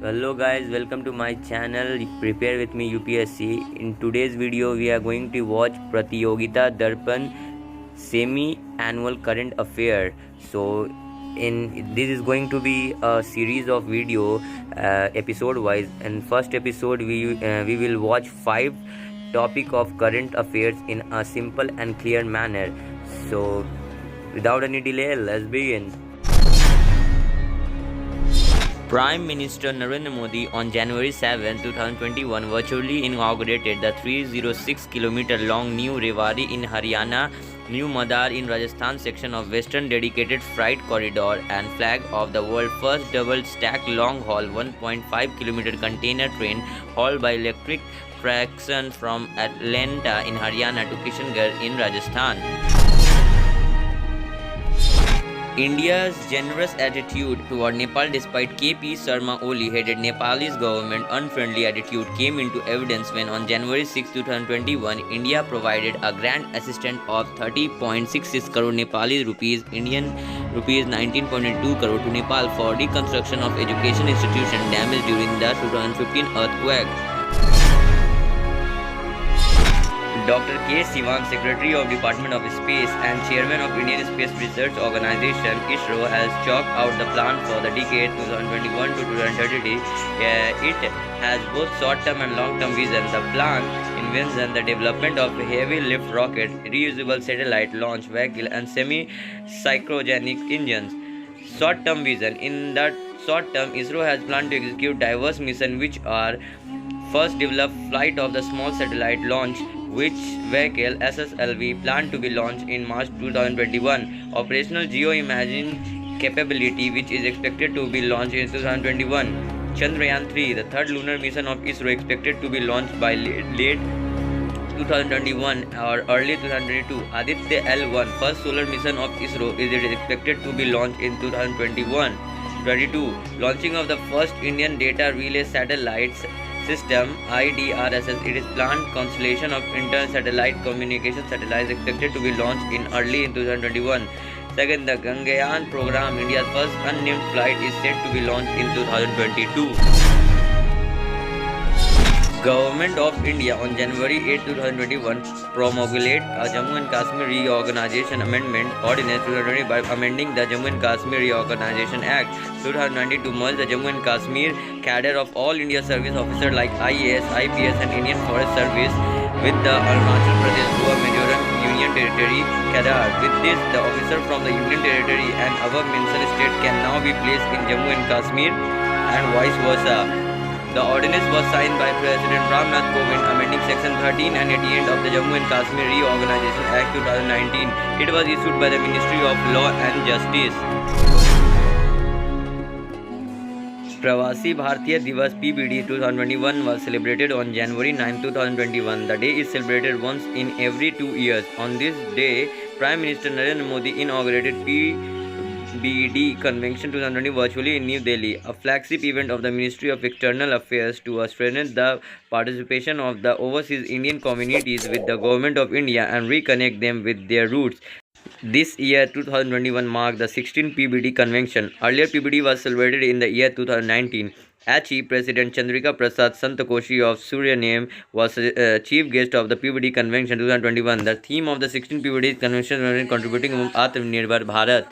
Hello guys, welcome to my channel Prepare with me UPSC. In today's video we are going to watch Pratiyogita Darpan semi-annual current affair. So this is going to be a series of video episode wise. In first episode we will watch 5 topic of current affairs in a simple and clear manner. So without any delay, let's begin. Prime Minister Narendra Modi on January 7, 2021 virtually inaugurated the 306-kilometer long new Rewari in Haryana, New Madar in Rajasthan section of Western dedicated freight corridor and flag of the world's first double-stack long-haul 1.5-kilometer container train hauled by electric traction from Atlanta in Haryana to Kishangarh in Rajasthan. India's generous attitude toward Nepal despite KP Sharma Oli headed Nepalese government unfriendly attitude came into evidence when on January 6, 2021, India provided a grant assistance of 30.66 crore Nepali rupees, Indian rupees 19.2 crore to Nepal for reconstruction of education institution damaged during the 2015 earthquake. Dr. K. Sivan, Secretary of Department of Space and Chairman of Indian Space Research Organization (ISRO), has chalked out the plan for the decade 2021 to 2030. It has both short-term and long-term vision. The plan envisions the development of heavy-lift rocket, reusable satellite launch vehicle, and semi-cryogenic engines. Short-term vision: in the short term, ISRO has planned to execute diverse missions, which are: first, develop flight of the small satellite launch which vehicle SSLV planned to be launched in March 2021. Operational geoimaging capability, which is expected to be launched in 2021. Chandrayaan 3, the third lunar mission of ISRO, expected to be launched by late 2021 or early 2022. Aditya L1, first solar mission of ISRO, is expected to be launched in 2021-22. Launching of the first Indian data relay satellites system IDRSS. It is planned constellation of inter-satellite communication satellites expected to be launched in early 2021. Second, the Gaganyaan program, India's first unmanned flight, is set to be launched in 2022. Government of India on January 8, 2021 promulgated a Jammu and Kashmir Reorganization Amendment Ordinance 2020 by amending the Jammu and Kashmir Reorganization Act 2019 to merge the Jammu and Kashmir cadre of all India service officers like IAS, IPS and Indian Forest Service with the Arunachal Pradesh Goa Mizoram Union Territory cadre. With this, the officer from the Union Territory and above mentioned state can now be placed in Jammu and Kashmir and vice versa. The ordinance was signed by President Ram Nath Kovind, amending Section 13 and 88 of the Jammu and Kashmir Reorganization Act 2019. It was issued by the Ministry of Law and Justice. Pravasi Bharatiya Divas PBD 2021 was celebrated on January 9, 2021. The day is celebrated once in every 2 years. On this day, Prime Minister Narendra Modi inaugurated PBD Convention 2020 virtually in New Delhi, a flagship event of the Ministry of External Affairs to strengthen the participation of the overseas Indian communities with the Government of India and reconnect them with their roots. This year 2021 marked the 16th PBD Convention. Earlier PBD was celebrated in the year 2019. Achi President Chandrika Prasad Santokoshi of Suriname was chief guest of the PBD Convention 2021. The theme of the 16th PBD Convention was contributing Atmanirbhar Bharat.